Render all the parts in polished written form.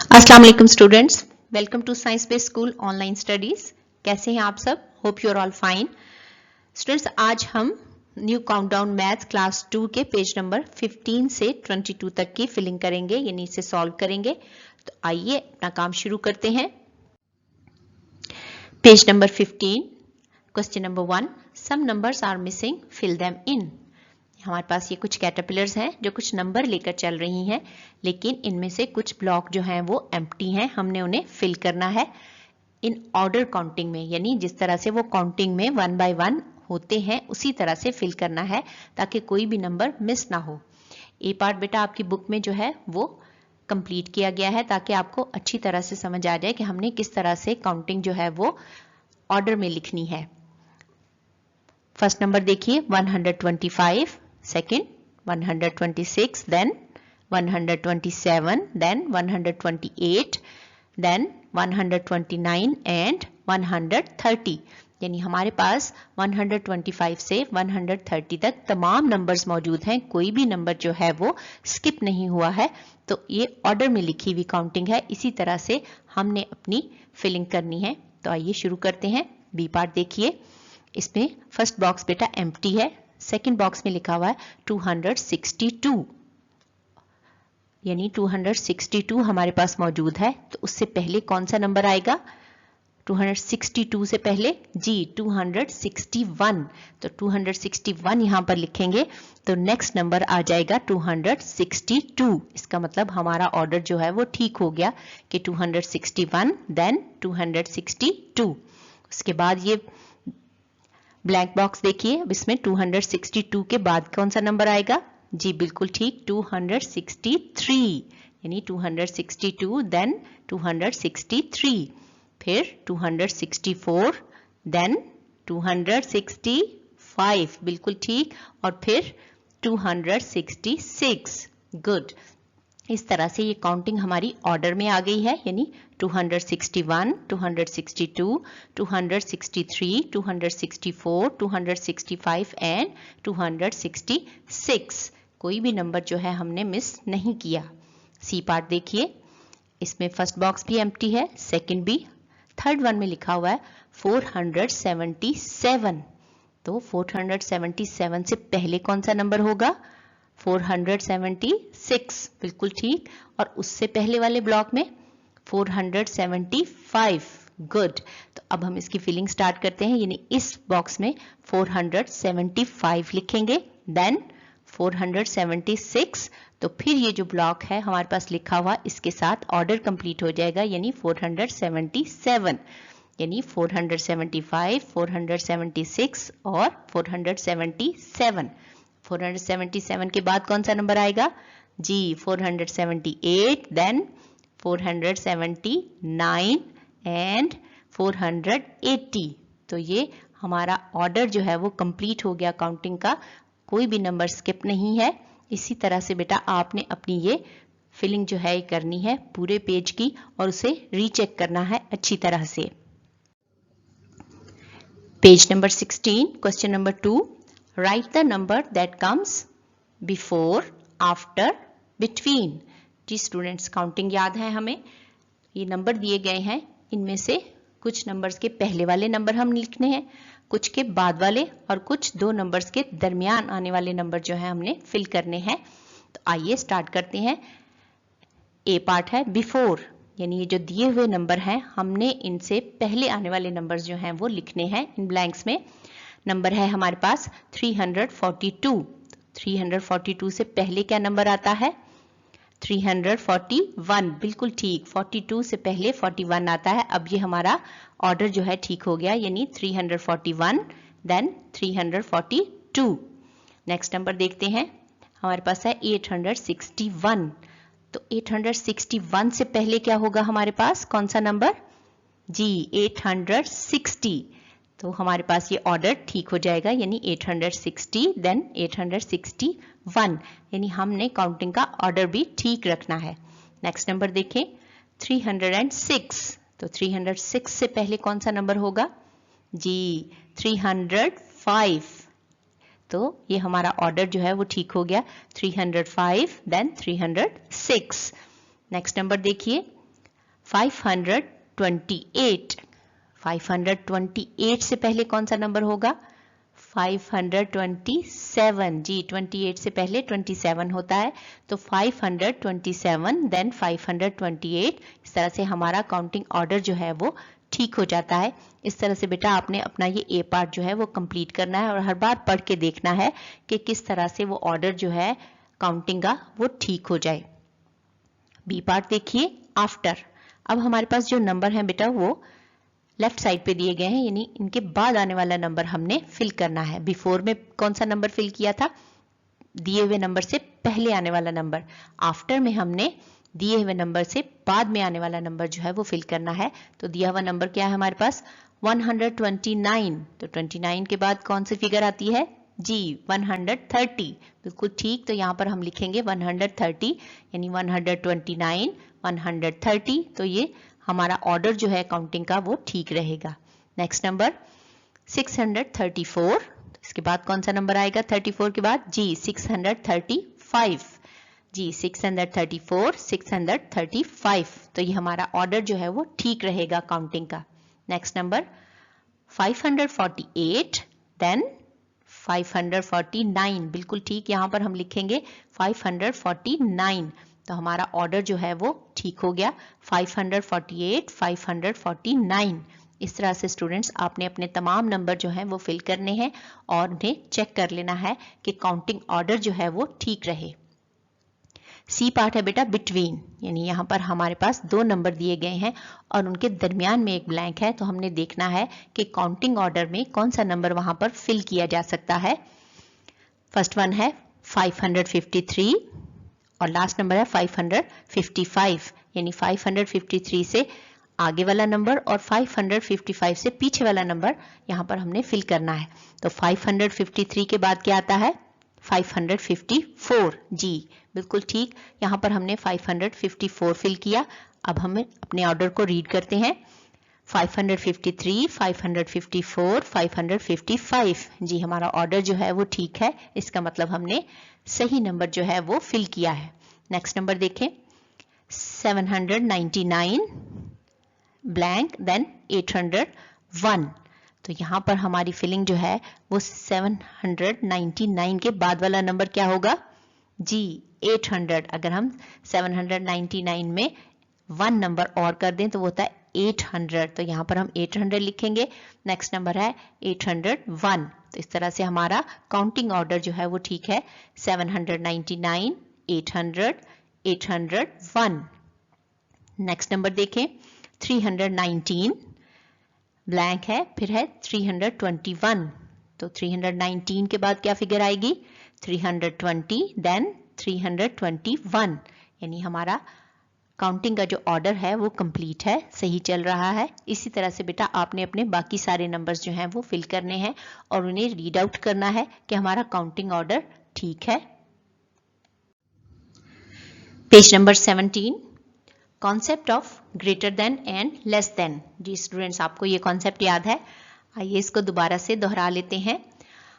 अस्सलाम वालेकुम students, welcome to science based school online studies. कैसे हैं आप सब? Hope you are all fine. Students, आज हम न्यू काउंटडाउन मैथ्स क्लास 2 के पेज नंबर 15 से 22 तक की फिलिंग करेंगे, यानी इसे सॉल्व करेंगे। तो आइए अपना काम शुरू करते हैं। Page number 15, question number 1, some numbers are missing, fill them in. हमारे पास ये कुछ कैटरपिलर्स हैं जो कुछ नंबर लेकर चल रही हैं, लेकिन इनमें से कुछ ब्लॉक जो हैं वो एम्प्टी हैं, हमने उन्हें फिल करना है इन ऑर्डर काउंटिंग में, यानी जिस तरह से वो काउंटिंग में 1 बाय 1 होते हैं उसी तरह से फिल करना है ताकि कोई भी नंबर मिस ना हो। ए पार्ट बेटा आपकी बुक में जो है वो कंप्लीट किया गया है ताकि आपको अच्छी तरह से समझ आ जाए कि हमने किस तरह से काउंटिंग जो है वो ऑर्डर में लिखनी है। फर्स्ट नंबर देखिए 125, second 126, then 127, then 128, then 129 and 130। यानी हमारे पास 125 से 130 तक तमाम नंबर्स मौजूद हैं, कोई भी नंबर जो है वो स्किप नहीं हुआ है। तो ये ऑर्डर में लिखी हुई काउंटिंग है, इसी तरह से हमने अपनी फिलिंग करनी है। तो आइए शुरू करते हैं। बी पार्ट देखिए, इसमें फर्स्ट बॉक्स बेटा एम्प्टी है, सेकंड बॉक्स में लिखा हुआ है 262, यानी 262 हमारे पास मौजूद है। तो उससे पहले कौन सा नंबर आएगा? 262 से पहले जी 261, तो 261 यहां पर लिखेंगे तो नेक्स्ट नंबर आ जाएगा 262। इसका मतलब हमारा ऑर्डर जो है वो ठीक हो गया कि 261 देन 262। उसके बाद ये ब्लैंक बॉक्स देखिए, अब इसमें 262 के बाद कौन सा नंबर आएगा? जी बिल्कुल ठीक, 263, यानी 262 देन 263, फिर 264 देन 265, बिल्कुल ठीक, और फिर 266। गुड। इस तरह से ये काउंटिंग हमारी ऑर्डर में आ गई है, यानी 261, 262, 263, 264, 265 एंड 266। कोई भी नंबर जो है हमने मिस नहीं किया। सी पार्ट देखिए, इसमें फर्स्ट बॉक्स भी एम्प्टी है, सेकंड भी, थर्ड वन में लिखा हुआ है 477। तो 477 से पहले कौन सा नंबर होगा? 476, बिल्कुल ठीक, और उससे पहले वाले ब्लॉक में 475। गुड। तो अब हम इसकी फिलिंग स्टार्ट करते हैं, यानी इस बॉक्स में 475 लिखेंगे, देन 476। तो फिर ये जो ब्लॉक है हमारे पास लिखा हुआ, इसके साथ ऑर्डर कंप्लीट हो जाएगा, यानी 477, यानी 475, 476 और 477। 477 के बाद कौन सा नंबर आएगा? जी 478, देन 479 एंड 480। तो ये हमारा ऑर्डर जो है वो कंप्लीट हो गया काउंटिंग का, कोई भी नंबर स्किप नहीं है। इसी तरह से बेटा आपने अपनी ये फिलिंग जो है करनी है पूरे पेज की, और उसे रीचेक करना है अच्छी तरह से। Page number 16, question number 2, write the number that comes before, after, between. जी स्टूडेंट्स, काउंटिंग याद है हमें, ये नंबर दिए गए हैं, इनमें से कुछ नंबर्स के पहले वाले नंबर हम लिखने हैं, कुछ के बाद वाले, और कुछ दो नंबर्स के दरमियान आने वाले नंबर जो है हमने फिल करने हैं। तो आइए स्टार्ट करते हैं। ए पार्ट है बिफोर, यानी ये जो दिए हुए नंबर हैं हमने इनसे पहले आने वाले नंबर्स जो हैं वो लिखने हैं इन ब्लैंक्स में। नंबर है हमारे पास 342। 342 से पहले क्या नंबर आता है? 341, बिल्कुल ठीक, 42 से पहले 41 आता है। अब ये हमारा ऑर्डर जो है ठीक हो गया, यानी 341 देन 342। नेक्स्ट नंबर देखते हैं, हमारे पास है 861। तो 861 से पहले क्या होगा हमारे पास? कौन सा नंबर? जी 860। तो हमारे पास ये ऑर्डर ठीक हो जाएगा, यानी 860 देन 861, यानी हमने काउंटिंग का ऑर्डर भी ठीक रखना है। नेक्स्ट नंबर देखें 306। तो 306 से पहले कौन सा नंबर होगा? जी 305। तो ये हमारा ऑर्डर जो है वो ठीक हो गया, 305 देन 306। नेक्स्ट नंबर देखिए 528। 528 से पहले कौन सा नंबर होगा? 527। जी, 28 से पहले 27 होता है, तो 527 देन 528। इस तरह से हमारा काउंटिंग ऑर्डर जो है वो ठीक हो जाता है। इस तरह से बेटा आपने अपना ये ए पार्ट जो है वो कंप्लीट करना है और हर बार पढ़ के देखना है कि किस तरह से वो ऑर्डर जो है काउंटिंग का वो ठीक हो जाए। बी पार्ट देखिए, आफ्टर। अब हमारे पास जो नंबर है बेटा वो लेफ्ट साइड पे दिए गए हैं, यानी इनके बाद आने वाला नंबर हमने फिल करना है। बिफोर में कौन सा नंबर फिल किया था? दिए हुए नंबर से पहले आने वाला नंबर। आफ्टर में हमने दिए हुए नंबर से बाद में आने वाला नंबर जो है वो फिल करना है। तो दिया हुआ नंबर क्या है हमारे पास? 129। तो 29 के बाद कौन सी फिगर आती है? जी, 130। बिल्कुल ठीक, तो यहाँ पर हम लिखेंगे 130, यानी 129, 130। तो ये हमारा ऑर्डर जो है काउंटिंग का वो ठीक रहेगा। Next number 634। इसके बाद कौन सा नंबर आएगा 34 के बाद? जी, 635। जी, 634, 635। तो ये हमारा ऑर्डर जो है वो ठीक रहेगा काउंटिंग का। Next number 548 then 549। बिल्कुल ठीक, यहाँ पर हम लिखेंगे 549। तो हमारा ऑर्डर जो है वो ठीक हो गया, 548, 549। इस तरह से स्टूडेंट्स आपने अपने तमाम नंबर जो हैं वो फिल करने हैं और उन्हें चेक कर लेना है कि काउंटिंग ऑर्डर जो है वो ठीक रहे। सी पार्ट है बेटा बिटवीन, यानी यहाँ पर हमारे पास दो नंबर दिए गए हैं और उनके दरमियान में एक ब्लैंक है, तो हमने देखना है कि काउंटिंग ऑर्डर में कौन सा नंबर वहां पर फिल किया जा सकता है। फर्स्ट वन है 553 और लास्ट नंबर है 555, यानी 553 से आगे वाला नंबर और 555 से पीछे वाला नंबर यहाँ पर हमने फिल करना है। तो 553 के बाद क्या आता है? 554। जी, बिल्कुल ठीक, यहाँ पर हमने 554 फिल किया। अब हम अपने ऑर्डर को रीड करते हैं। 553, 554, 555। जी, हमारा ऑर्डर जो है वो ठीक है, इसका मतलब हमने सही नंबर जो है वो फिल किया है। नेक्स्ट नंबर देखें, 799 ब्लैंक देन 801। तो यहाँ पर हमारी फिलिंग जो है वो 799 के बाद वाला नंबर क्या होगा? जी, 800। अगर हम 799 में 1 नंबर और कर दें तो वो होता है 800, तो यहाँ पर हम 800 लिखेंगे। नेक्स्ट नंबर है 801। तो इस तरह से हमारा काउंटिंग ऑर्डर जो है वो ठीक है, 799, 800, 801। नेक्स्ट नंबर देखें, 319 ब्लैंक है, फिर है 321। तो 319 के बाद क्या फिगर आएगी? 320 देन 321, यानी हमारा काउंटिंग का जो ऑर्डर है वो कंप्लीट है, सही चल रहा है। इसी तरह से बेटा आपने अपने बाकी सारे नंबर्स जो हैं वो फिल करने हैं और उन्हें रीड आउट करना है कि हमारा काउंटिंग ऑर्डर ठीक है। Page number 17, concept of greater than and less than. जी स्टूडेंट्स, आपको ये कॉन्सेप्ट याद है? आइए इसको दोबारा से दोहरा लेते हैं।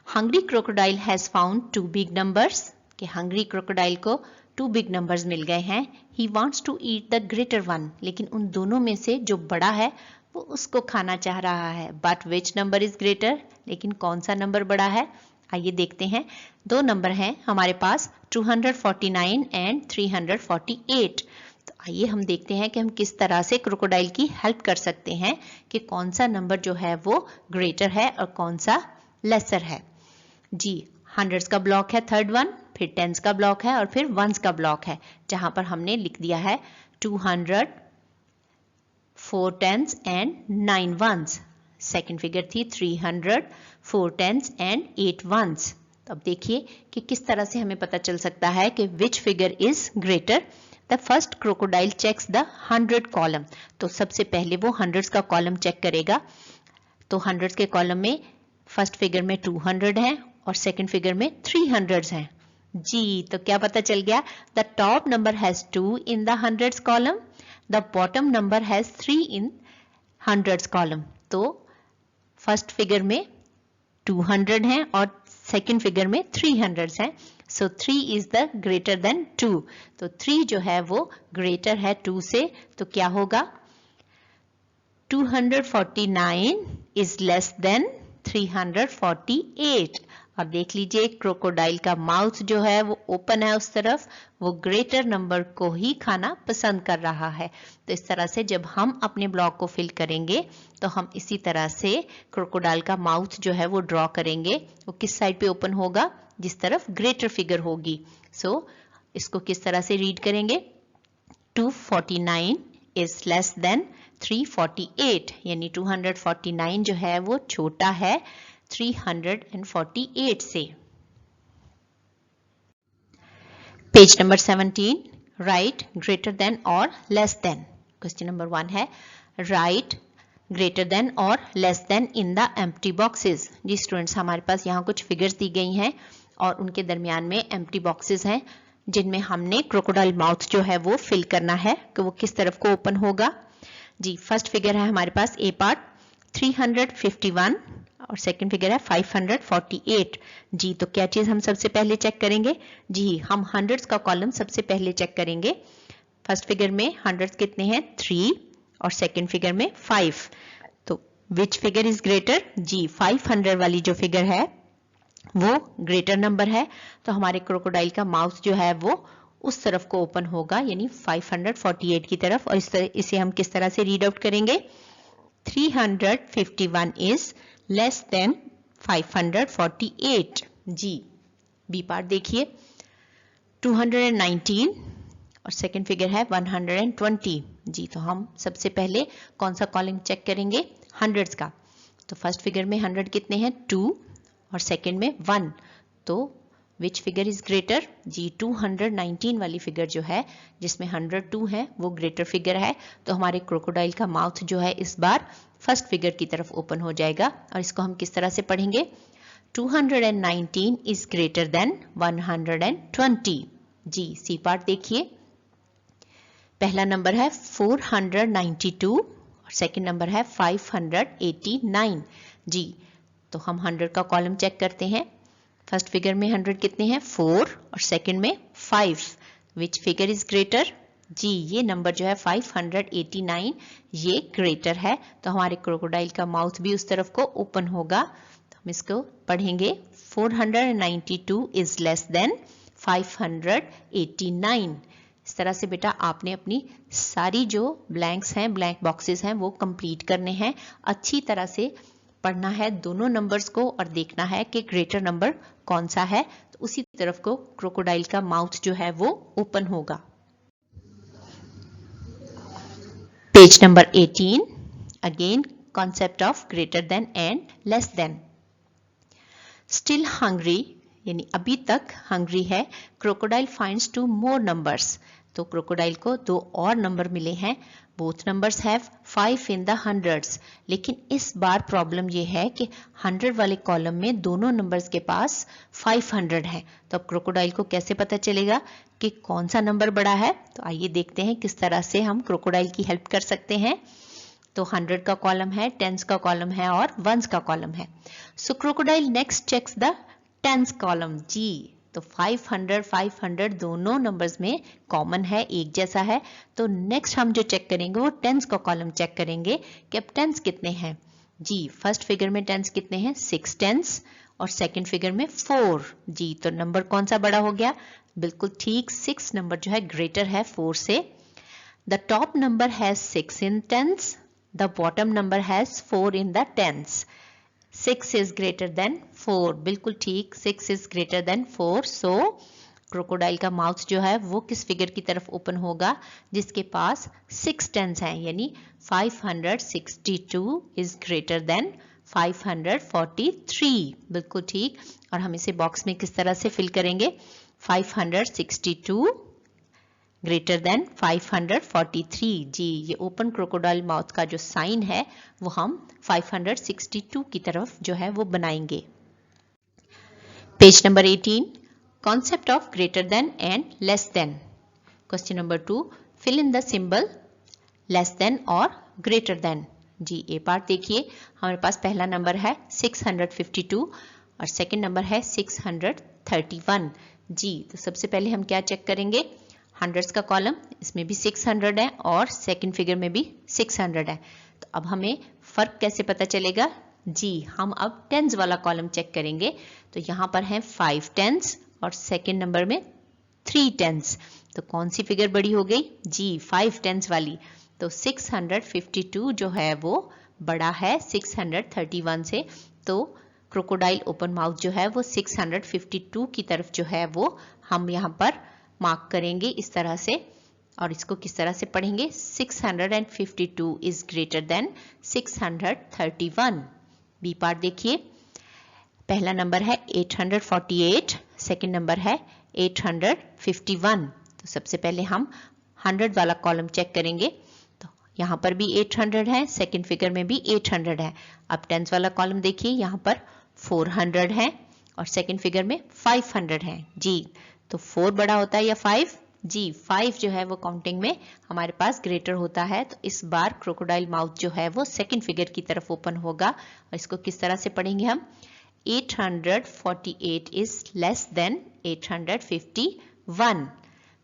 Hungry crocodile has found 2 big numbers, कि हंग्री क्रोकोडाइल को 2 बिग नंबर्स मिल गए हैं। He wants to eat the greater one, लेकिन उन दोनों में से जो बड़ा है वो उसको खाना चाह रहा है। But which number is greater, लेकिन कौन सा नंबर बड़ा है? आइए देखते हैं। दो नंबर हैं हमारे पास, 249 एंड 348। तो आइए हम देखते हैं कि हम किस तरह से क्रोकोडाइल की हेल्प कर सकते हैं कि कौन सा नंबर जो है वो ग्रेटर है और कौन सा लेसर है। जी, हंड्रेड्स का ब्लॉक है थर्ड वन, फिर टेंस का ब्लॉक है और फिर वंस का ब्लॉक है, जहां पर हमने लिख दिया है 200, 4 tens and 9 ones. Second figure थी 300, 4 टेंस एंड 8 वंस। तो अब देखिए कि किस तरह से हमें पता चल सकता है कि which figure is greater. The first crocodile checks the 100 column. तो सबसे पहले वो हंड्रेड्स का कॉलम चेक करेगा। तो हंड्रेड्स के कॉलम में फर्स्ट फिगर में 200 है और सेकंड फिगर में 300 हैं। जी, तो क्या पता चल गया? The top number has 2 in the hundreds column, the bottom number has 3 in hundreds column. तो फर्स्ट फिगर में 200 हैं और सेकंड फिगर में 300 हैं। सो 3 इज द ग्रेटर देन 2। तो 3 जो है वो ग्रेटर है 2 से, तो क्या होगा? 249 is less than 348। और देख लीजिए क्रोकोडाइल का माउथ जो है वो ओपन है उस तरफ, वो ग्रेटर नंबर को ही खाना पसंद कर रहा है। तो इस तरह से जब हम अपने ब्लॉक को फिल करेंगे तो हम इसी तरह से क्रोकोडाइल का माउथ जो है वो ड्रॉ करेंगे। वो किस साइड पे ओपन होगा? जिस तरफ ग्रेटर फिगर होगी। सो इसको किस तरह से रीड करेंगे? 249 is less than 348, यानी 249 जो है वो छोटा है 348 से। Page number 17, write greater than और लेस देन। क्वेश्चन नंबर 1 है राइट ग्रेटर देन और less than in the empty boxes. जी स्टूडेंट्स, हमारे पास यहाँ कुछ फिगर्स दी गई हैं और उनके दरमियान में एम्प्टी बॉक्सेस हैं जिनमें हमने क्रोकोडाइल माउथ जो है वो फिल करना है कि वो किस तरफ को ओपन होगा। जी फर्स्ट फिगर है हमारे पास ए पार्ट 351 और सेकंड फिगर है 548। जी तो क्या चीज हम सबसे पहले चेक करेंगे? जी हम हंड्रेड्स का कॉलम सबसे पहले चेक करेंगे। फर्स्ट फिगर में हंड्रेड्स कितने हैं? 3 और सेकंड फिगर में 5। तो विच फिगर इज ग्रेटर? जी 500 वाली जो फिगर है वो ग्रेटर नंबर है, तो हमारे क्रोकोडाइल का माउथ जो है वो उस तरफ को ओपन होगा, यानी 548 की तरफ। और इसे हम किस तरह से रीड आउट करेंगे? 351 इज लेस देन 548। जी बी पार्ट देखिए 219 और सेकंड फिगर है 120। जी तो हम सबसे पहले कौन सा कॉलम चेक करेंगे? हंड्रेड्स का। तो फर्स्ट फिगर में 100 कितने हैं? 2 और सेकंड में 1। तो विच फिगर इज ग्रेटर? जी 219 वाली फिगर जो है जिसमें 102 है वो ग्रेटर फिगर है। तो हमारे क्रोकोडाइल का माउथ जो है इस बार फर्स्ट फिगर की तरफ ओपन हो जाएगा। और इसको हम किस तरह से पढ़ेंगे? 219 इज ग्रेटर देन 120। जी सी पार्ट देखिए, पहला नंबर है 492 और सेकंड नंबर है 589। जी तो हम 100 का कॉलम चेक करते हैं। फर्स्ट फिगर में 100 कितने हैं? 4 और सेकंड में 5। Which figure is greater? जी ये नंबर जो है 589 ये ग्रेटर है, तो हमारे क्रोकोडाइल का माउथ भी उस तरफ को ओपन होगा। तो हम इसको पढ़ेंगे 492 इज लेस देन 589। इस तरह से बेटा आपने अपनी सारी जो ब्लैंक्स हैं, ब्लैंक बॉक्सेस हैं, वो कंप्लीट करने हैं। अच्छी तरह से पढ़ना है दोनों नंबर्स को और देखना है कि ग्रेटर नंबर कौन सा है, तो उसी तरफ को क्रोकोडाइल का माउथ जो है वो ओपन होगा। Page number 18, again concept of greater than and less then. Still hungry यानी अभी तक हंग्री है, क्रोकोडाइल फाइंड्स 2 मोर नंबर्स। तो क्रोकोडाइल को 2 और नंबर मिले हैं। Both numbers have 5 in the hundreds. लेकिन इस बार प्रॉब्लम ये है कि 100 वाले कॉलम में दोनों नंबर्स के पास 500 है। तो अब क्रोकोडाइल को कैसे पता चलेगा कि कौन सा नंबर बड़ा है? तो आइए देखते हैं किस तरह से हम क्रोकोडाइल की हेल्प कर सकते हैं। तो 100 का कॉलम है, टेंस का कॉलम है और वंस का कॉलम है। So crocodile next checks the tens column. जी तो 500 दोनों नंबर्स में कॉमन है, एक जैसा है। तो नेक्स्ट हम जो चेक करेंगे वो टेंस का कॉलम चेक करेंगे कि अब टेंस कितने हैं। जी फर्स्ट फिगर में टेंस कितने हैं? 6 टेंस और सेकंड फिगर में 4। जी तो नंबर कौन सा बड़ा हो गया? बिल्कुल ठीक, 6 नंबर जो है ग्रेटर है 4 से। The top number has 6 in tens, the bottom number has 4 in the tens. 6 is greater than 4, बिल्कुल ठीक, 6 is greater than 4। So crocodile का माउथ जो है वो किस फिगर की तरफ ओपन होगा? जिसके पास 6 टेंस हैं, यानी 562 is greater than 543। बिल्कुल ठीक। और हम इसे बॉक्स में किस तरह से फिल करेंगे? 562 ग्रेटर देन 543। जी ये ओपन क्रोकोडाइल माउथ का जो साइन है वो हम 562 की तरफ जो है वो बनाएंगे। Page number 18, concept of greater than and less than. Question number 2, fill in the symbol less than और ग्रेटर देन। जी ए पार्ट देखिए, हमारे पास पहला नंबर है 652 और सेकंड नंबर है 631। जी तो सबसे पहले हम क्या चेक करेंगे? हंड्रेड्स का कॉलम, इसमें भी 600 है और सेकंड फिगर में भी 600 है। तो अब हमें फर्क कैसे पता चलेगा? जी, हम अब टेंस वाला कॉलम चेक करेंगे। तो यहाँ पर है 5 टेंस और सेकेंड नंबर में 3 टेंस। तो कौन सी फिगर बड़ी हो गई? जी, 5 टेंस वाली। तो 652 जो है वो बड़ा है 631 से। तो क्रोकोडाइल ओपन माउथ जो है वो 652 की तरफ जो है वो हम यहाँ पर मार्क करेंगे इस तरह से। और इसको किस तरह से पढ़ेंगे? 652 is greater than 631। B part देखिए, पहला नंबर है 848, सेकंड नंबर है 851। तो सबसे पहले हम 100 वाला कॉलम चेक करेंगे। तो यहाँ पर भी 800 है, सेकंड फिगर में भी 800 है। अब टेंस वाला कॉलम देखिए, यहाँ पर 400 है और सेकंड फिगर में 500 है। जी, तो 4 बड़ा होता है या 5? जी, 5 जो है वो काउंटिंग में हमारे पास ग्रेटर होता है। तो इस बार क्रोकोडाइल माउथ जो है वो सेकंड फिगर की तरफ ओपन होगा। और इसको किस तरह से पढ़ेंगे हम? 848 is less than 851।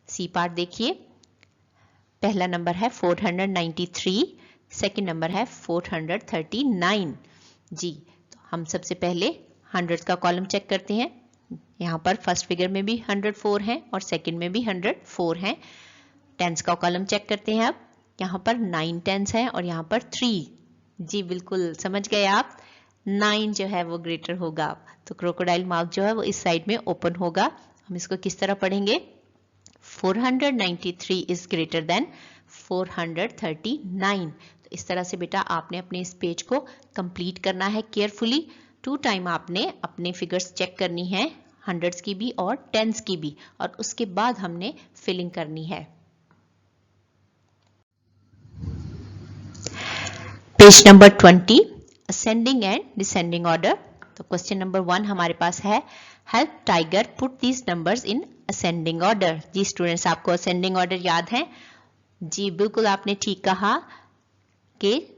C part देखिए, पहला नंबर है 493, सेकंड नंबर है 439। जी, तो हम सबसे पहले 100 का कॉलम चेक करते हैं। यहाँ पर फर्स्ट फिगर में भी 104 है और सेकंड में भी 104 है। टेंस का कॉलम चेक करते हैं। अब यहाँ पर 9 टेंस है और यहाँ पर 3। जी, बिल्कुल समझ गए आप, 9 जो है वो ग्रेटर होगा। तो क्रोकोडाइल माउथ जो है वो इस साइड में ओपन होगा। हम इसको किस तरह पढ़ेंगे? 493 इज ग्रेटर देन 439। तो इस तरह से बेटा आपने अपने इस पेज को कंप्लीट करना है केयरफुली। 2 टाइम आपने अपने फिगर्स चेक करनी है, हंड्रेड्स की भी और टेंस की भी, और उसके बाद हमने फिलिंग करनी है। Page number 20, ascending and descending order. तो क्वेश्चन नंबर 1 हमारे पास है, help tiger put these numbers in ascending order. जी स्टूडेंट्स, आपको असेंडिंग ऑर्डर याद है? जी बिल्कुल, आपने ठीक कहा कि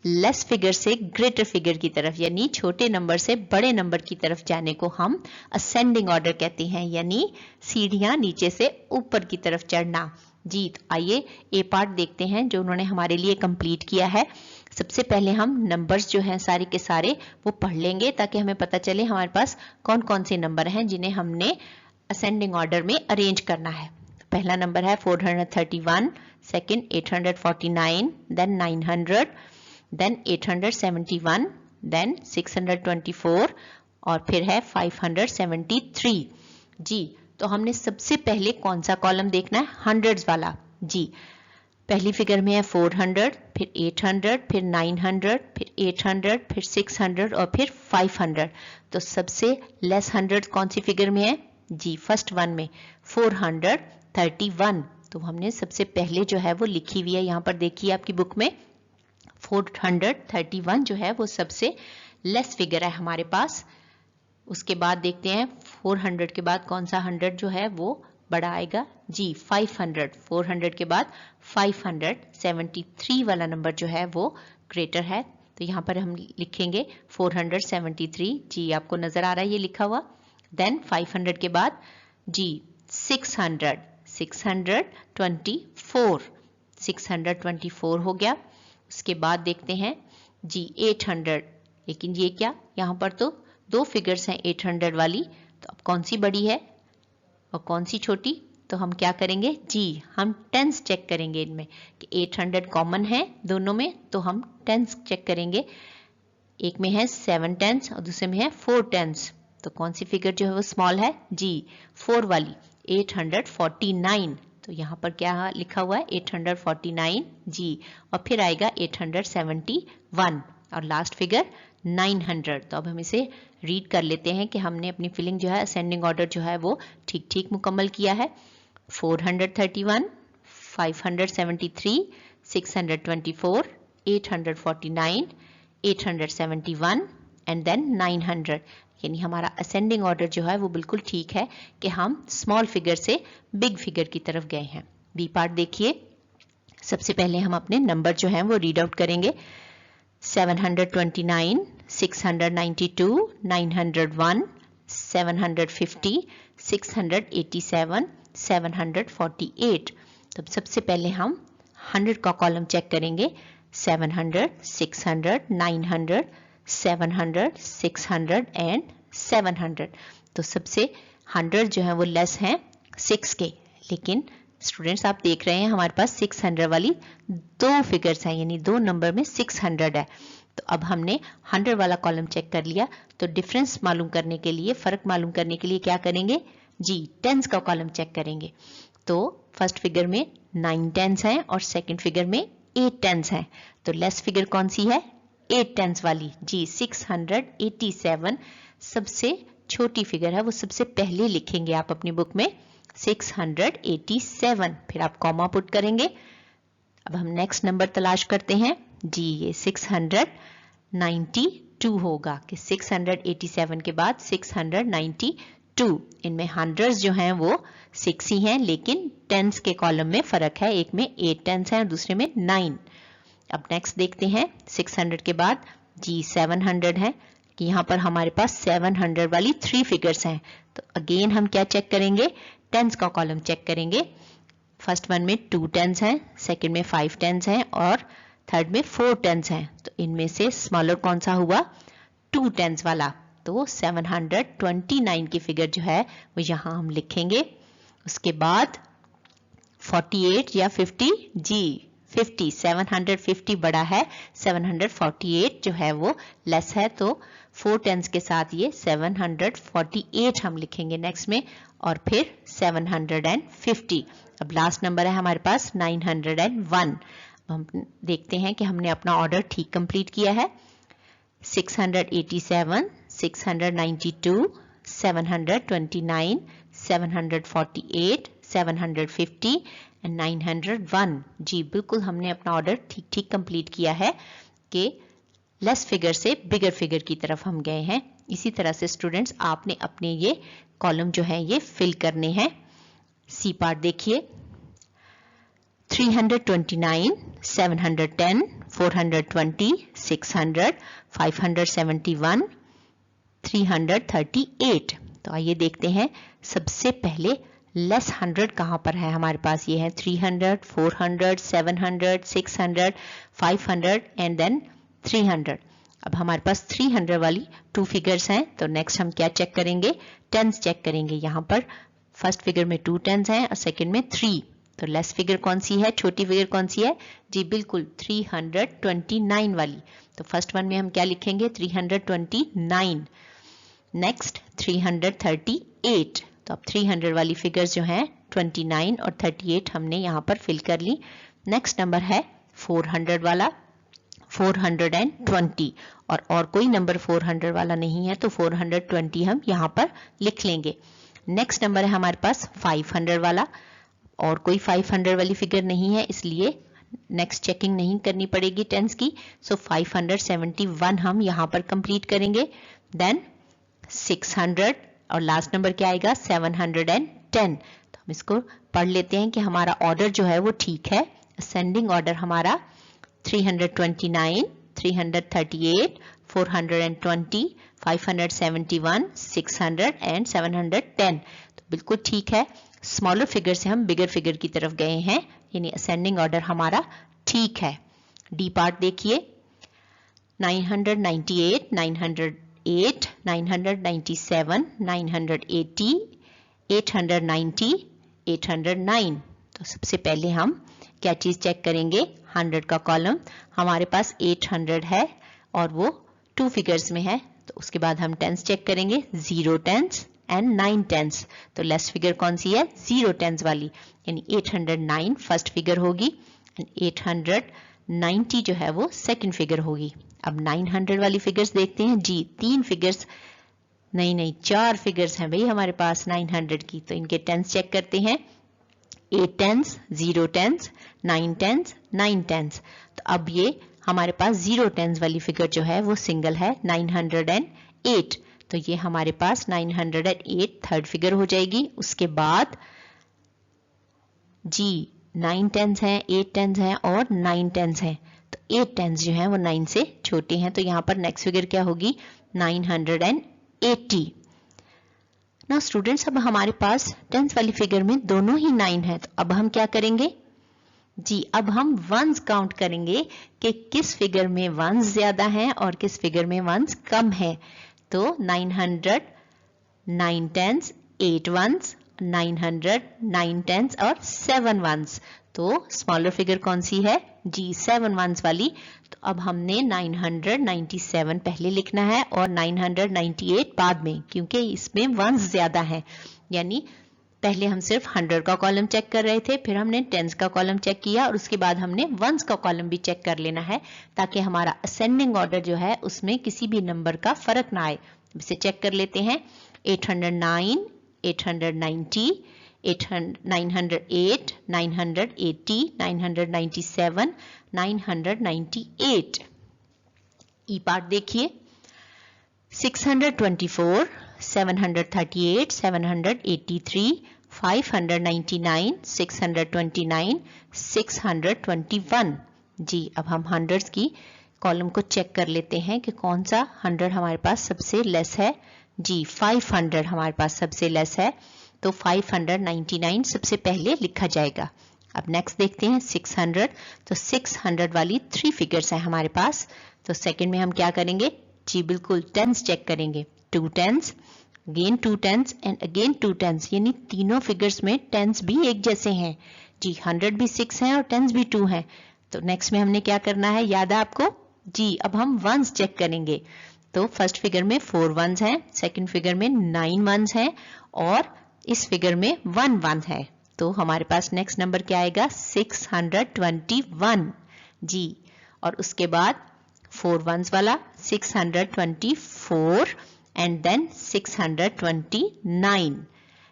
लेस फिगर से ग्रेटर फिगर की तरफ, यानी छोटे नंबर से बड़े नंबर की तरफ जाने को हम असेंडिंग ऑर्डर कहते हैं, यानी सीढ़ियां नीचे से ऊपर की तरफ चढ़ना। जी, तो आइए ए पार्ट देखते हैं जो उन्होंने हमारे लिए कंप्लीट किया है। सबसे पहले हम नंबर्स जो हैं सारे के सारे वो पढ़ लेंगे ताकि हमें पता चले हमारे पास कौन कौन से नंबर हैं जिन्हें हमने असेंडिंग ऑर्डर में अरेंज करना है। पहला नंबर है 431, सेकंड 849, देन 900, देन 871, देन 624 और फिर है 573। जी, तो हमने सबसे पहले कौन सा कॉलम देखना है? हंड्रेड्स वाला। जी, पहली फिगर में है 400, फिर 800, फिर 900, फिर 800, फिर 600 और फिर 500। तो सबसे लेस हंड्रेड कौन सी फिगर में है? जी, फर्स्ट वन में 431। तो हमने सबसे पहले जो है वो लिखी हुई है, यहाँ पर देखिए आपकी बुक में 431 जो है वो सबसे लेस फिगर है हमारे पास। उसके बाद देखते हैं 400 के बाद कौन सा 100 जो है वो बड़ा आएगा? जी, 500। 400 के बाद 573 वाला नंबर जो है वो ग्रेटर है। तो यहाँ पर हम लिखेंगे 473। जी, आपको नजर आ रहा है ये लिखा हुआ। देन 500 के बाद जी 600, 624, 624 हो गया। उसके बाद देखते हैं जी 800, लेकिन ये क्या, यहाँ पर तो 2 फिगर्स हैं 800 वाली, तो अब कौन सी बड़ी है और कौन सी छोटी? तो हम क्या करेंगे? जी, हम टेंस चेक करेंगे इनमें कि 800 कॉमन है दोनों में, तो हम टेंस चेक करेंगे। एक में है 7 टेंस और दूसरे में है 4 टेंस। तो कौन सी फिगर जो है वो स्मॉल है? जी, 4 वाली 849। तो यहाँ पर क्या लिखा हुआ है? 849। जी, और फिर आएगा 871 और लास्ट फिगर 900। तो अब हम इसे रीड कर लेते हैं कि हमने अपनी फिलिंग जो है असेंडिंग ऑर्डर जो है वो ठीक ठीक मुकम्मल किया है। 431, 573, 624, 849, 871 एंड देन 900। यानी हमारा असेंडिंग ऑर्डर जो है वो बिल्कुल ठीक है कि हम स्मॉल फिगर से बिग फिगर की तरफ गए हैं। बी पार्ट देखिए, सबसे पहले हम अपने नंबर जो हैं वो रीड आउट करेंगे। 729, 692, 901, 750, 687, 748। तो सबसे पहले हम 100 का कॉलम चेक करेंगे। 700, 600, 900, 700, 600 एंड 700। तो सबसे 100 जो है वो लेस हैं 6 के, लेकिन स्टूडेंट्स आप देख रहे हैं हमारे पास 600 वाली दो फिगर्स हैं, यानी दो नंबर में 600 है। तो अब हमने 100 वाला कॉलम चेक कर लिया, तो डिफरेंस मालूम करने के लिए, फर्क मालूम करने के लिए क्या करेंगे जी, टेंस का कॉलम चेक करेंगे। तो फर्स्ट फिगर में 9 टेंस हैं और सेकंड फिगर में 8 टेंस हैं। तो लेस फिगर कौन सी है? 8 टेंस वाली जी, 687 सबसे छोटी फिगर है, वो सबसे पहले लिखेंगे आप अपनी बुक में 687, फिर आप कॉमा पुट करेंगे। अब हम नेक्स्ट नंबर तलाश करते हैं जी, ये 692 होगा कि 687 के बाद 692। इनमें हंड्रेड्स जो हैं वो 6 ही हैं, लेकिन टेंस के कॉलम में फर्क है, एक में 8 टेंस हैं और दूसरे में 9। अब नेक्स्ट देखते हैं 600 के बाद जी 700 है कि यहाँ पर हमारे पास 700 वाली 3 फिगर्स हैं। तो अगेन हम क्या चेक करेंगे? टेंस का कॉलम चेक करेंगे। फर्स्ट वन में 2 टेंस हैं, सेकंड में 5 टेंस हैं और थर्ड में 4 टेंस हैं। तो इनमें से स्मॉलर कौन सा हुआ? 2 टेंस वाला। तो 729 की फिगर जो है वो यहाँ हम लिखेंगे। उसके बाद 48 या 50 जी 50, 750 बड़ा है, 748 जो है वो लेस है, तो 4 टेंस के साथ ये 748 हम लिखेंगे नेक्स्ट में, और फिर 750। अब लास्ट नंबर है हमारे पास 901। हम देखते हैं कि हमने अपना ऑर्डर ठीक कंप्लीट किया है। 687, 692, 729, 748, 750 एंड 901। जी बिल्कुल हमने अपना ऑर्डर ठीक कंप्लीट किया है कि लेस फिगर से बिगर फिगर की तरफ हम गए हैं। इसी तरह से स्टूडेंट्स आपने अपने ये कॉलम जो है ये फिल करने हैं। सी पार्ट देखिए, 329, 710, 420, 600, 571, 338। तो आइए देखते हैं सबसे पहले लेस 100 कहाँ पर है हमारे पास। ये है 300, 400, 700, 600, 500 एंड देन 300। अब हमारे पास 300 वाली 2 फिगर्स हैं, तो नेक्स्ट हम क्या चेक करेंगे? टेंस चेक करेंगे। यहाँ पर फर्स्ट फिगर में 2 टेंस हैं और सेकंड में 3। तो लेस फिगर कौन सी है, छोटी फिगर कौन सी है? जी बिल्कुल 329 वाली। तो फर्स्ट वन में हम क्या लिखेंगे? 329। नेक्स्ट 338। तो अब 300 वाली फिगर्स जो हैं 29 और 38 हमने यहाँ पर फिल कर ली। नेक्स्ट नंबर है 400 वाला, 420, और कोई नंबर 400 वाला नहीं है, तो 420 हम यहाँ पर लिख लेंगे। नेक्स्ट नंबर है हमारे पास 500 वाला, और कोई 500 वाली फिगर नहीं है, इसलिए नेक्स्ट चेकिंग नहीं करनी पड़ेगी टेंस की। सो 571 हम यहाँ पर कंप्लीट करेंगे। देन 600 और लास्ट नंबर क्या आएगा? 710। तो हम इसको पढ़ लेते हैं कि हमारा ऑर्डर जो है वो ठीक है। असेंडिंग ऑर्डर हमारा 329, 338, 420, 571, 600 एंड 710। तो बिल्कुल ठीक है। स्मॉलर फिगर से हम बिगर फिगर की तरफ गए हैं, यानी असेंडिंग ऑर्डर हमारा ठीक है। डी पार्ट देखिए, 998, 908, 997, 980, 890, 809। तो सबसे पहले हम क्या चीज चेक करेंगे? 100 का कॉलम हमारे पास 800 है और वो 2 फिगर्स में है। तो उसके बाद हम टेंस चेक करेंगे, 0 टेंस एंड 9 टेंस। तो लेस फिगर कौन सी है? 0 टेंस वाली, यानी 809 फर्स्ट फिगर होगी एंड 890 जो है वो सेकंड फिगर होगी। अब 900 वाली फिगर्स देखते हैं जी। 3 फिगर्स नहीं 4 फिगर्स हैं भाई हमारे पास 900 की। तो इनके टेंस चेक करते हैं, 8 टेंस, 0 टेंस, 9 टेंस, 9 टेंस। तो अब ये हमारे पास 0 टेंस वाली फिगर जो है वो सिंगल है, 908। तो ये हमारे पास 908 थर्ड फिगर हो जाएगी। उसके बाद जी 9 टेंस हैं, 8 टेंस हैं और 9 टेंस हैं। तो 8 टेंस जो हैं वो 9 से छोटे हैं, तो यहाँ पर नेक्स्ट फिगर क्या होगी? 980। ना स्टूडेंट्स, अब हमारे पास टेंस वाली फिगर में दोनों ही 9 है, तो अब हम क्या करेंगे? जी अब हम वंस काउंट करेंगे कि किस फिगर में वंस ज्यादा हैं और किस फिगर में वंस कम है। तो 900 9 टेंस, 8 वंस, 900 9 टेंस और 7 वंस। तो स्मॉलर फिगर कौन सी है? जी 7 वंस वाली। तो अब हमने 997 पहले लिखना है और 998 बाद में, क्योंकि इसमें वंस ज्यादा हैं। यानी पहले हम सिर्फ 100 का कॉलम चेक कर रहे थे, फिर हमने टेंस का कॉलम चेक किया और उसके बाद हमने वंस का कॉलम भी चेक कर लेना है, ताकि हमारा असेंडिंग ऑर्डर जो है उसमें किसी भी नंबर का फर्क ना आए। इसे चेक कर लेते हैं। 809, 890, 908, 980, 997, 998। ई पार्ट देखिए। 624, 738, 783, 599, 629, 621। जी अब हम हंड्रेड्स की कॉलम को चेक कर लेते हैं कि कौन सा 100 हमारे पास सबसे लेस है। जी 500 हमारे पास सबसे लेस है, तो 599 सबसे पहले लिखा जाएगा। अब नेक्स्ट देखते हैं 600। तो 600 वाली 3 फिगर्स हैं हमारे पास। तो सेकंड में हम क्या करेंगे? जी बिल्कुल टेंस चेक करेंगे। 2 tens, again 2 tens and again 2 tens, यानी तीनों फिगर्स में टेंस भी एक जैसे हैं। जी 100 भी 6 हैं और टेंस भी 2 हैं। तो नेक्स्ट में हमने क्या करना है, याद है आपको? जी अब हम वंस चेक करेंगे। तो फर्स्ट फिगर में 4 वंस हैं, सेकंड फिगर में 9 वंस हैं और इस फिगर में 1 वन है। तो हमारे पास नेक्स्ट नंबर क्या आएगा? 621। जी और उसके बाद 4 वंस वाला 624 एंड देन 629।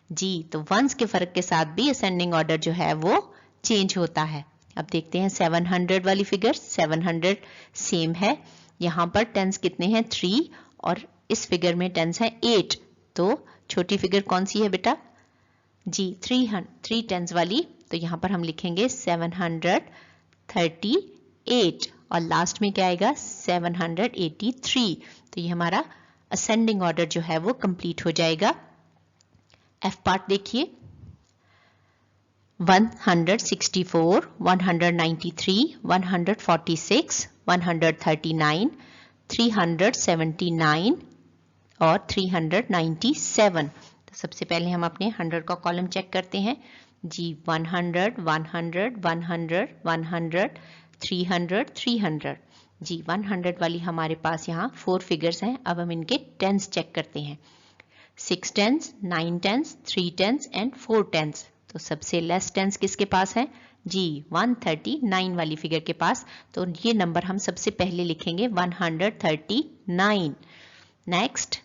जी तो वंस के फर्क के साथ भी असेंडिंग ऑर्डर जो है वो चेंज होता है। अब देखते हैं 700 वाली फिगर। 700 सेम है, यहाँ पर टेंस कितने हैं? 3 और इस फिगर में टेंस है 8। तो छोटी फिगर कौन सी है बेटा? जी 3 टेंस वाली। तो यहाँ पर हम लिखेंगे 738 और लास्ट में क्या आएगा? 783। तो ये हमारा असेंडिंग ऑर्डर जो है वो कंप्लीट हो जाएगा। एफ पार्ट देखिए। 164, 193, 146, 139, 379 और 397। तो सबसे पहले हम अपने 100 का कॉलम चेक करते हैं। जी 100, 100, 100, 100, 300, 300। जी 100 वाली हमारे पास यहाँ 4 फिगर्स हैं। अब हम इनके टेंस चेक करते हैं। 6 tens, 9 tens, 3 tens and 4 tens. तो सबसे लेस टेंस किसके पास है? जी 139 वाली फिगर के पास। तो ये नंबर हम सबसे पहले लिखेंगे 139। नेक्स्ट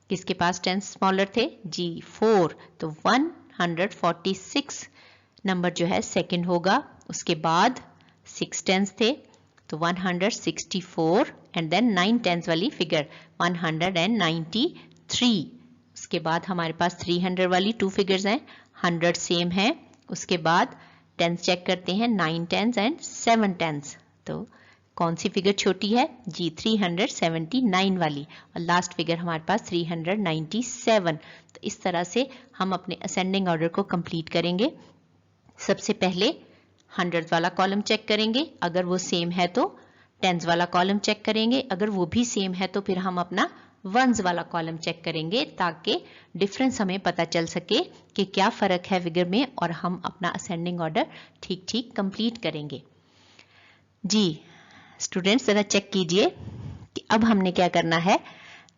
किसके पास टेंस स्मॉलर थे? जी 4। तो 146 नंबर जो है सेकंड होगा। उसके बाद 6 टेंस थे, तो 164 एंड देन 9 टेंस वाली फिगर 193। उसके बाद हमारे पास 300 वाली 2 फिगर्स हैं। 100 सेम है। उसके बाद टेंस चेक करते हैं, 9 टेंस एंड 7 टेंस। तो कौन सी फिगर छोटी है? जी 379 वाली। और लास्ट फिगर हमारे पास 397। तो इस तरह से हम अपने असेंडिंग ऑर्डर को कंप्लीट करेंगे। सबसे पहले 100 वाला कॉलम चेक करेंगे, अगर वो सेम है तो टेंस वाला कॉलम चेक करेंगे, अगर वो भी सेम है तो फिर हम अपना वंस वाला कॉलम चेक करेंगे, ताकि डिफरेंस हमें पता चल सके कि क्या फर्क है फिगर में और हम अपना असेंडिंग ऑर्डर ठीक ठीक कंप्लीट करेंगे। जी स्टूडेंट्स जरा चेक कीजिए कि अब हमने क्या करना है।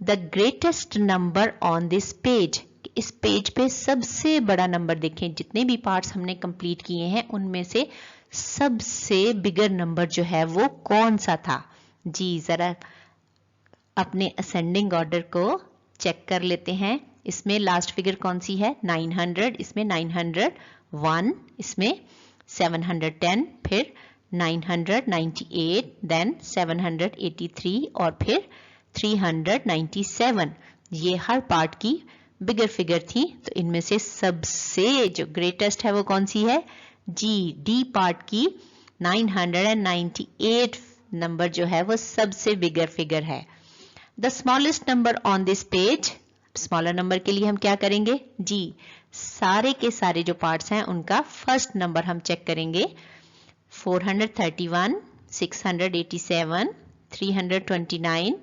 The greatest number on this page, इस पेज पे सबसे बड़ा नंबर देखें। जितने भी पार्ट्स हमने कंप्लीट किए हैं उनमें से सबसे बिगर नंबर जो है वो कौन सा था? जी जरा अपने असेंडिंग ऑर्डर को चेक कर लेते हैं। इसमें लास्ट फिगर कौन सी है? 900, इसमें 901, इसमें 710, फिर 998, देन 783 और फिर 397। ये हर पार्ट की बिगर फिगर थी। तो इनमें से सबसे जो ग्रेटेस्ट है वो कौन सी है? जी डी पार्ट की 998 नंबर जो है वो सबसे बिगर फिगर है। The smallest number on this page, smaller number के लिए हम क्या करेंगे? जी सारे के सारे जो पार्ट्स हैं उनका फर्स्ट नंबर हम चेक करेंगे। 431, 687, 329,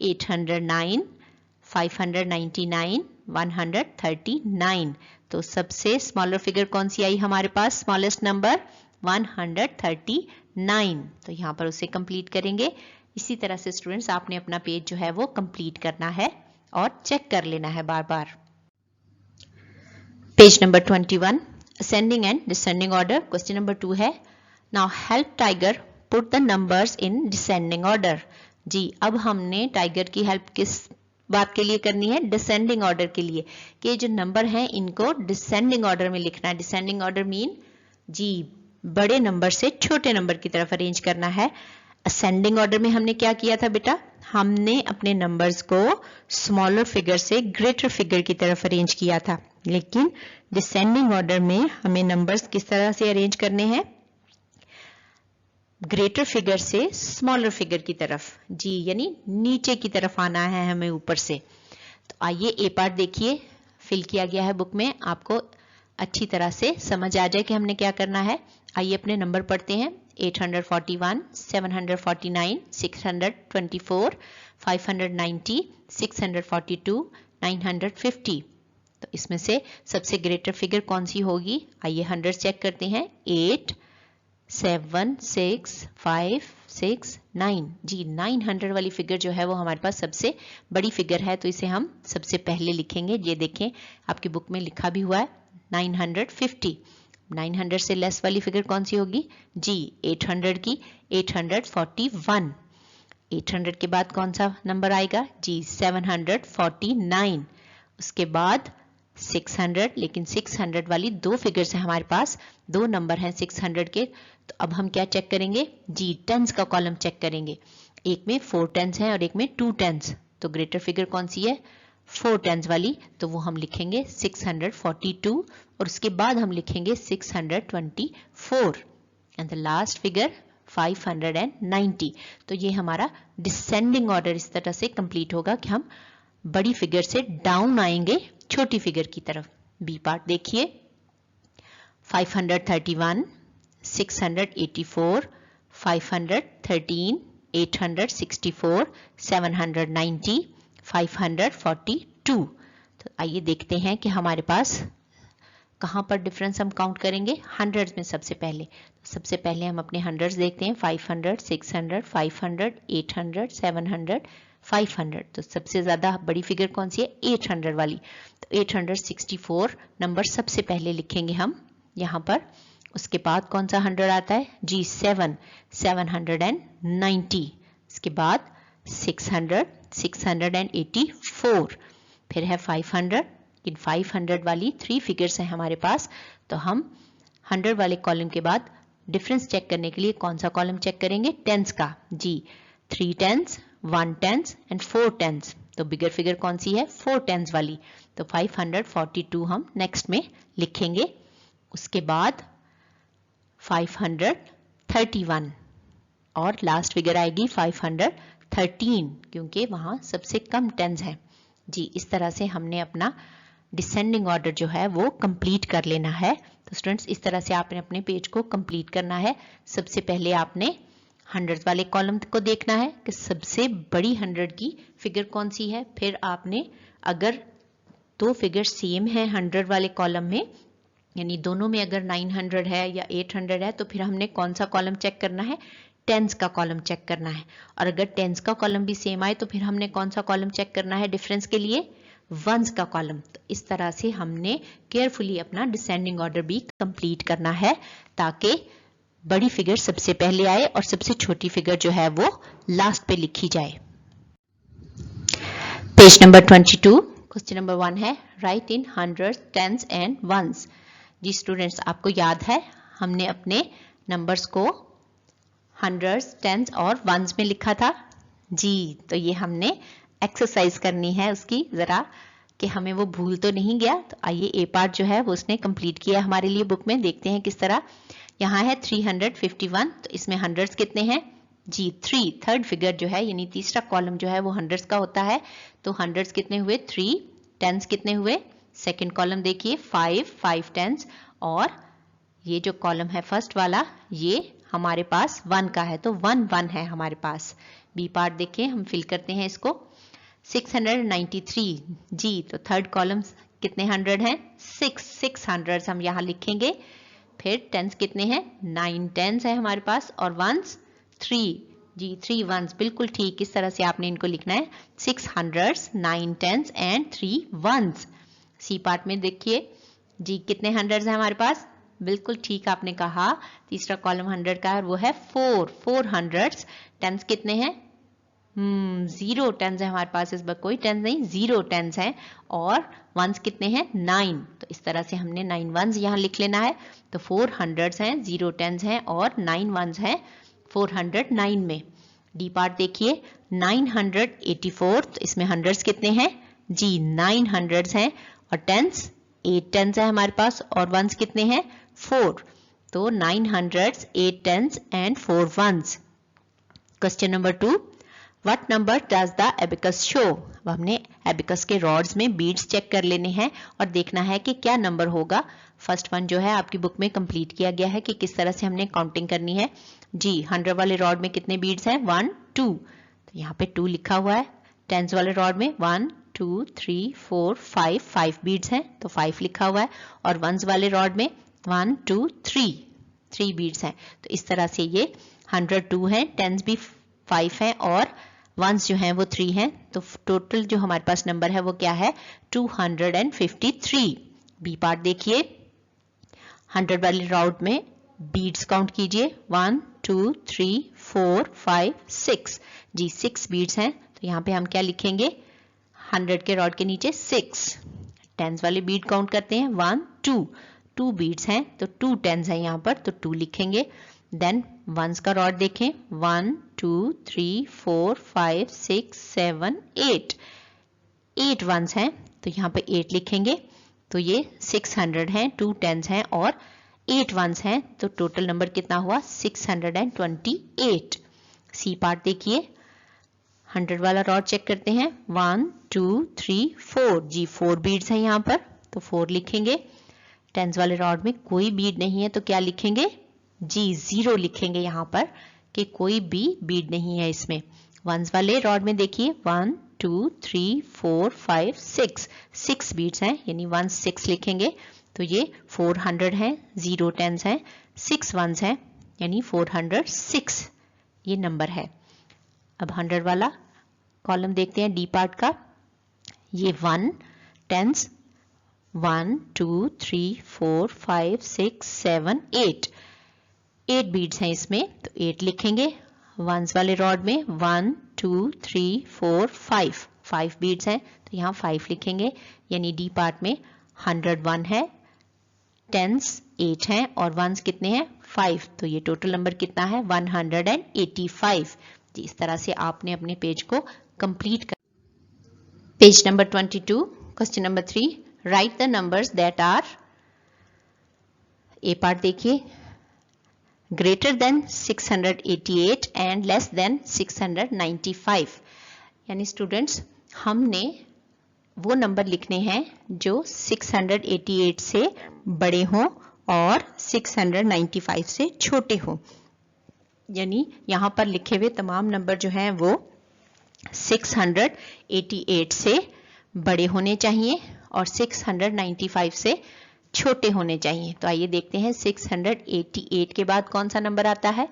809, 599, 139। तो सबसे स्मॉलर फिगर कौन सी आई हमारे पास? Smallest number 139। तो यहाँ पर उसे कंप्लीट करेंगे। इसी तरह से स्टूडेंट्स आपने अपना पेज जो है वो कंप्लीट करना है और चेक कर लेना है बार बार। Page number 21, ascending and descending order. Question number 2 है, now help tiger put the numbers in descending order. जी, अब हमने टाइगर की हेल्प किस बात के लिए करनी है? डिसेंडिंग ऑर्डर के लिए, कि जो नंबर हैं इनको डिसेंडिंग ऑर्डर में लिखना है। डिसेंडिंग ऑर्डर मीन जी बड़े नंबर से छोटे नंबर की तरफ अरेंज करना है। असेंडिंग ऑर्डर में हमने क्या किया था बेटा? हमने अपने नंबर्स को स्मॉलर फिगर से ग्रेटर फिगर की तरफ अरेंज किया था। लेकिन डिसेंडिंग ऑर्डर में हमें नंबर्स किस तरह से अरेंज करने हैं? ग्रेटर फिगर से स्मॉलर फिगर की तरफ, जी यानी नीचे की तरफ आना है हमें ऊपर से। तो आइए ए पार्ट देखिए, फिल किया गया है बुक में, आपको अच्छी तरह से समझ आ जाए कि हमने क्या करना है। आइए अपने नंबर पढ़ते हैं। 841, 749, 624, 590, 642, 950। तो इसमें से सबसे ग्रेटर फिगर कौन सी होगी? आइए 100 चेक करते हैं। 8, 7, 6, 5, 6, 9। जी 900 वाली फिगर जो है वो हमारे पास सबसे बड़ी फिगर है, तो इसे हम सबसे पहले लिखेंगे। ये देखें आपकी बुक में लिखा भी हुआ है 950। 900 से लेस वाली फिगर कौन सी होगी? जी 800 की 841। 800 के बाद कौन सा नंबर आएगा? जी 749। उसके बाद 600, लेकिन 600 वाली दो फिगर्स है हमारे पास, दो नंबर हैं 600 के। तो अब हम क्या चेक करेंगे? जी टेंस का कॉलम चेक करेंगे। एक में 4 टेंस हैं और एक में 2 टेंस। तो ग्रेटर फिगर कौन सी है? 4 टेंस वाली, तो वो हम लिखेंगे 642 और उसके बाद हम लिखेंगे 624 एंड द लास्ट फिगर 590। तो ये हमारा डिसेंडिंग ऑर्डर इस तरह से कंप्लीट होगा कि हम बड़ी फिगर से डाउन आएंगे छोटी फिगर की तरफ। बी पार्ट देखिए, 531, 684, 513, 864, 790, 542। तो आइए देखते हैं कि हमारे पास कहाँ पर डिफरेंस हम काउंट करेंगे। हंड्रेड्स में सबसे पहले, तो सबसे पहले हम अपने हंड्रेड्स देखते हैं। 500, 600, 500, 800, 700, 500। तो सबसे ज्यादा बड़ी फिगर कौन सी है? 800 वाली। तो 864 नंबर सबसे पहले लिखेंगे हम यहाँ पर। उसके बाद कौन सा 100 आता है? जी 790। इसके बाद 600, 684। फिर है 500। इन 500 वाली 3 फिगर्स हैं हमारे पास। तो हम 100 वाले कॉलम के बाद डिफरेंस चेक करने के लिए कौन सा कॉलम चेक करेंगे? टेंस का। जी 3 टेंस, 1 टेंस एंड 4 टेंस। तो बिगर फिगर कौन सी है? 4 टेंस वाली। तो 542 हम नेक्स्ट में लिखेंगे। उसके बाद 531 और लास्ट फिगर आएगी 513, क्योंकि वहां सबसे कम टेंस है। जी इस तरह से हमने अपना डिसेंडिंग ऑर्डर जो है वो कंप्लीट कर लेना है। तो स्टूडेंट्स इस तरह से आपने अपने पेज को कंप्लीट करना है। सबसे पहले आपने 100 वाले कॉलम को देखना है कि सबसे बड़ी 100 की फिगर कौन सी है। फिर आपने अगर दो फिगर सेम है 100 वाले कॉलम में, यानी दोनों में अगर 900 है या 800 है, तो फिर हमने कौन सा कॉलम चेक करना है? टेंस का कॉलम चेक करना है। और अगर टेंस का कॉलम भी सेम आए तो फिर हमने कौन सा कॉलम चेक करना है डिफरेंस के लिए? वंस का कॉलम। तो इस तरह से हमने केयरफुली अपना डिसेंडिंग ऑर्डर भी कंप्लीट करना है, ताकि बड़ी फिगर सबसे पहले आए और सबसे छोटी फिगर जो है वो लास्ट पे लिखी जाए। पेज नंबर 22, क्वेश्चन नंबर 1 है, write in hundreds, tens and ones. जी स्टूडेंट्स, आपको याद है हमने अपने नंबर्स को हंड्रेड्स, टेंस और वंस में लिखा था। जी तो ये हमने एक्सरसाइज करनी है उसकी जरा, कि हमें वो भूल तो नहीं गया। तो आइए ए पार्ट जो है वो उसने कंप्लीट किया हमारे लिए बुक में, देखते हैं किस तरह। यहाँ है 351, तो इसमें हंड्रेड्स कितने हैं? जी 3, थर्ड फिगर जो है यानी तीसरा कॉलम जो है वो हंड्रेड्स का होता है। तो हंड्रेड्स कितने हुए? 3। टेंस कितने हुए? सेकेंड कॉलम देखिए 5 टेंस, और ये जो कॉलम है फर्स्ट वाला ये हमारे पास 1 का है, तो 1 1 है हमारे पास। बी पार्ट देखिए, हम फिल करते हैं इसको। 693 जी, तो थर्ड कॉलम कितने 100 हैं? 6 हंड्रेड्स हम यहाँ लिखेंगे। फिर टेंस कितने हैं? 9 टेंस है हमारे पास, और वंस 3 जी, 3 वंस, बिल्कुल ठीक, इस तरह से आपने इनको लिखना है। 6 hundreds, 9 tens and 3 ones. C part में देखिए जी, कितने हंड्रेड्स हैं हमारे पास? बिल्कुल ठीक आपने कहा, तीसरा कॉलम 100 का है, वो है 4 हंड्रेड्स। टेंस कितने हैं? 0 टेंस है हमारे पास, इस बार कोई टेंस नहीं, 0 टेंस है। और वंस कितने हैं? 9, तो इस तरह से हमने 9 वंस यहाँ लिख लेना है। तो 4 हंड्रेड्स हैं, 0 टेंस हैं, और 9 वंस हैं 409 में। डी पार्ट देखिए, 984, तो इसमें हंड्रेड्स कितने हैं? जी, 9 हंड्रेड्स हैं, और टेंस 8 टेंस है हमारे पास, और वंस कितने हैं? 4, तो 9 hundreds, 8 tens and 4 ones. Question number 2, what number does the abacus show? अब हमने एबिकस के रॉड्स में बीड्स चेक कर लेने हैं और देखना है कि क्या नंबर होगा। फर्स्ट वन जो है आपकी बुक में कंप्लीट किया गया है कि किस तरह से हमने काउंटिंग करनी है। जी, 100 वाले रॉड में कितने बीड्स हैं? 1 2, तो यहाँ पे 2 लिखा हुआ है। टेंस वाले रॉड में 1 2 3 4 5 बीड्स हैं, तो 5 लिखा हुआ है। और वंस वाले रॉड में 1 2 3 बीड्स हैं। तो इस तरह से ये 102 है, टेंस भी 5 है, और वंस जो हैं वो 3 हैं। तो टोटल जो हमारे पास नंबर है वो क्या है? 253। बी पार्ट देखिए, 100 वाले रॉड में बीड्स काउंट कीजिए, 1 2 3 4 5 6 जी, 6 बीड्स हैं। तो यहाँ पे हम क्या लिखेंगे? 100 के रॉड के नीचे 6। टेंस वाले बीड काउंट करते हैं, 1 2 बीड्स हैं, तो 2 टेंस है यहाँ पर, तो 2 लिखेंगे। देन वंस का रॉड देखें, 1 2 3 4 5 6 7 8 वंस हैं, तो यहाँ पे 8 लिखेंगे। तो ये 600 हैं, 2 टेंस हैं और 8 वंस हैं, तो टोटल नंबर कितना हुआ? 628। सी पार्ट देखिए, 100 वाला रॉड चेक करते हैं, 1 2 3 4 जी, 4 बीड्स हैं यहाँ पर, तो 4 लिखेंगे। टेंस वाले रॉड में कोई बीड नहीं है, तो क्या लिखेंगे? जी, 0 लिखेंगे यहाँ पर कि कोई भी बीड नहीं है इसमें। वंस वाले रॉड में देखिए, 1 2 3 4 5 6 बीड्स हैं, यानी 1 6 लिखेंगे। तो ये 400 है, 0 टेंस है, 6 वंस है, यानी 406 ये नंबर है। अब 100 वाला कॉलम देखते हैं, डी पार्ट का। ये 1 टेंस, 1 2 3 4 5 6 7 8 बीड्स हैं इसमें, तो 8 लिखेंगे। वंस वाले रॉड में 1 2 3 4 5 बीड्स हैं, तो यहाँ 5 लिखेंगे, यानी डी पार्ट में 101 है, टेंस 8 हैं, और वंस कितने हैं? 5, तो ये टोटल नंबर कितना है? 185 जी। इस तरह से आपने अपने पेज को कंप्लीट कर। Page number 22, question number 3, write the numbers that are. A part देखिए, greater than 688 and less than 695, यानी स्टूडेंट्स हमने वो नंबर लिखने हैं जो 688 से बड़े हों और 695 से छोटे हों। यानी यहाँ पर लिखे हुए तमाम नंबर जो हैं वो 688 से बड़े होने चाहिए और 695 से छोटे होने चाहिए। तो आइए देखते हैं 688 के बाद कौन सा नंबर आता है?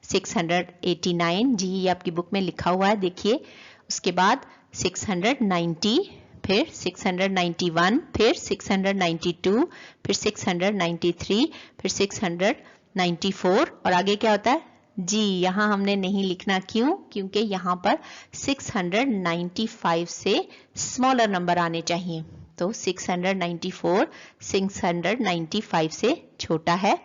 689 जी, ये आपकी बुक में लिखा हुआ है, देखिए। उसके बाद 690, फिर 691, फिर 692, फिर 693, फिर 694, और आगे क्या होता है? जी, यहाँ हमने नहीं लिखना, क्यों? क्योंकि यहाँ पर 695 से स्मॉलर नंबर आने चाहिए। तो 694 695 से छोटा है,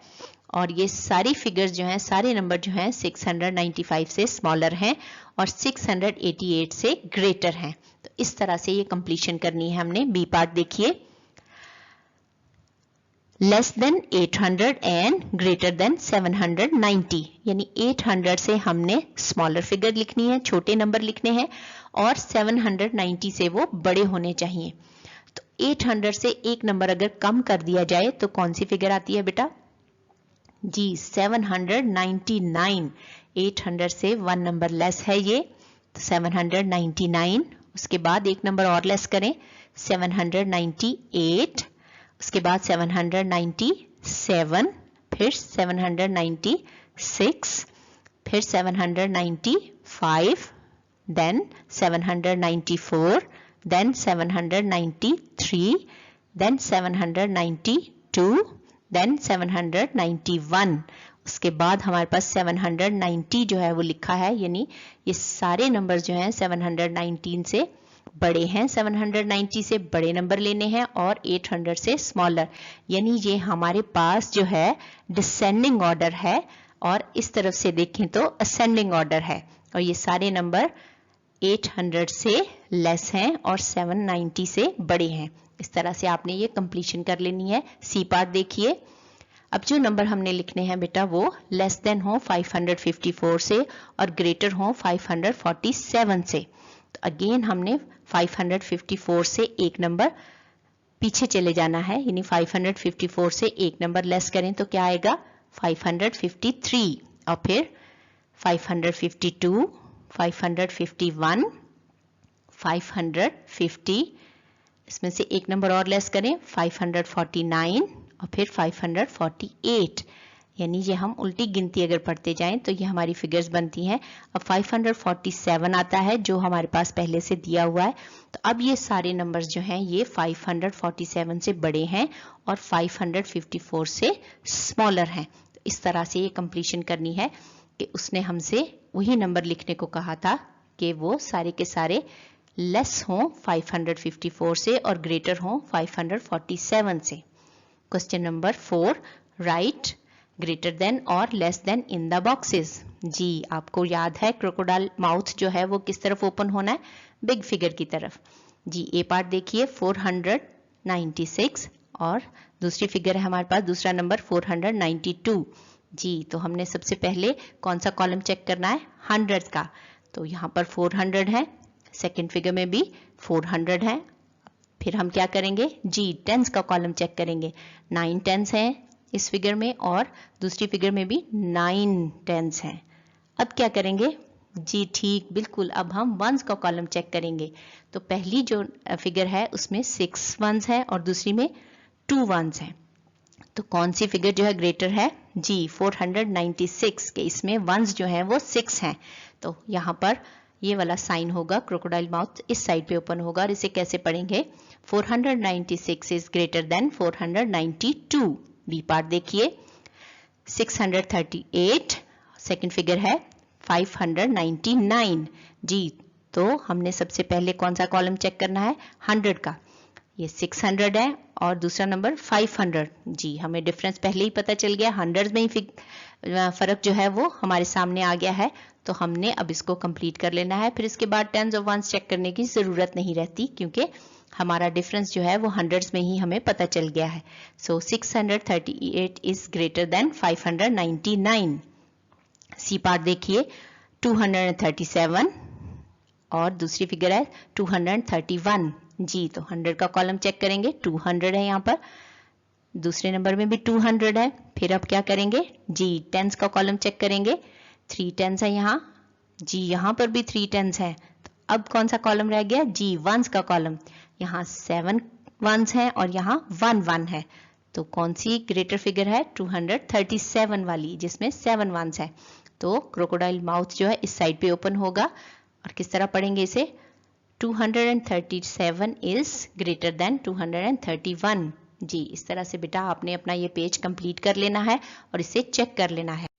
और ये सारी फिगर्स जो हैं, सारे नंबर जो हैं 695 से स्मॉलर हैं और 688 से ग्रेटर हैं। तो इस तरह से ये कंप्लीशन करनी है हमने। बी पार्ट देखिए, less than 800 and greater than 790, यानी 800 से हमने स्मॉलर फिगर लिखनी है, छोटे नंबर लिखने हैं, और 790 से वो बड़े होने चाहिए। तो 800 से एक नंबर अगर कम कर दिया जाए तो कौन सी फिगर आती है बेटा? जी 799, 800 से 1 नंबर लेस है ये, तो 799। उसके बाद एक नंबर और लेस करें, 798, उसके बाद 797, फिर 796, फिर 795, then 794, then 793, then 792, then 791। उसके बाद हमारे पास 790 जो है वो लिखा है, यानी ये सारे नंबर जो हैं 719 से बड़े हैं, 790 से बड़े नंबर लेने हैं और 800 से स्मॉलर, यानी ये हमारे पास जो है डिसेंडिंग ऑर्डर है और इस तरफ से देखें तो असेंडिंग ऑर्डर है, और ये सारे नंबर 800 से लेस हैं और 790 से बड़े हैं। इस तरह से आपने ये कंप्लीशन कर लेनी है। सी पार्ट देखिए, अब जो नंबर हमने लिखने हैं बेटा वो लेस देन हो 554 से और ग्रेटर हो 547 से। तो अगेन हमने 554 से एक नंबर पीछे चले जाना है, यानी 554 से एक नंबर लेस करें तो क्या आएगा 553, और फिर 552, 551, 550, इसमें से एक नंबर और लेस करें 549 और फिर 548, यानी ये हम उल्टी गिनती अगर पढ़ते जाएं तो ये हमारी फिगर्स बनती हैं। अब 547 आता है जो हमारे पास पहले से दिया हुआ है, तो अब ये सारे नंबर्स जो हैं ये 547 से बड़े हैं और 554 से स्मॉलर हैं। तो इस तरह से ये कंप्लीशन करनी है कि उसने हमसे वही नंबर लिखने को कहा था कि वो सारे के सारे लेस हों 554 से और ग्रेटर हों 547 से। Question number 4, write greater than और less than in the boxes. जी आपको याद है क्रोकोडाइल माउथ जो है वो किस तरफ ओपन होना है, बिग फिगर की तरफ। जी ए पार्ट देखिए 496 और दूसरी फिगर है हमारे पास, दूसरा नंबर 492। जी तो हमने सबसे पहले कौन सा कॉलम चेक करना है, 100 का, तो यहाँ पर 400 है, सेकेंड फिगर में भी 400 है। फिर हम क्या करेंगे जी टेंस का कॉलम चेक करेंगे, 9 टेंस हैं इस फिगर में और दूसरी फिगर में भी 9 टेंस हैं। अब क्या करेंगे जी ठीक बिल्कुल, अब हम वंस का कॉलम चेक करेंगे। तो पहली जो फिगर है उसमें 6 वंस हैं और दूसरी में 2 वंस हैं, तो कौन सी फिगर जो है ग्रेटर है जी 496 के, इसमें वंस जो हैं वो 6 हैं। तो यहाँ पर ये वाला साइन होगा क्रोकोडाइल माउथ इस साइड पे ओपन होगा, और इसे कैसे पढ़ेंगे 496 is greater than 492। B part देखिए 638, सेकंड फिगर है 599। जी तो हमने सबसे पहले कौन सा कॉलम चेक करना है 100 का, ये 600 है और दूसरा नंबर 500। जी हमें डिफरेंस पहले ही पता चल गया, 100 में ही फर्क जो है वो हमारे सामने आ गया है, तो हमने अब इसको कंप्लीट कर लेना है। फिर इसके बाद टेंस और वंस चेक करने की ज़रूरत नहीं रहती क्योंकि हमारा डिफरेंस जो है वो हंड्रेड्स में ही हमें पता चल गया है। So 638 is greater than 599। C part देखिए 237 और दूसरी फिगर है 231। जी तो 100 का कॉलम चेक करेंगे, 200 है यहाँ पर, दूसरे नंबर में भी 200 है। फिर अब क्या करेंगे जी टेंस का कॉलम चेक करेंगे, 3 टेंस है यहाँ, जी यहाँ पर भी 3 टेंस है। तो अब कौन सा कॉलम रह गया जी वंस का कॉलम, यहाँ 7 वंस हैं और यहाँ 1 1 है। तो कौन सी ग्रेटर फिगर है 237 वाली जिसमें 7 वंस है। तो क्रोकोडाइल माउथ जो है इस साइड पे ओपन होगा, और किस तरह पढ़ेंगे इसे 237 इज ग्रेटर देन 231। जी इस तरह से बेटा आपने अपना ये पेज कंप्लीट कर लेना है और इसे चेक कर लेना है।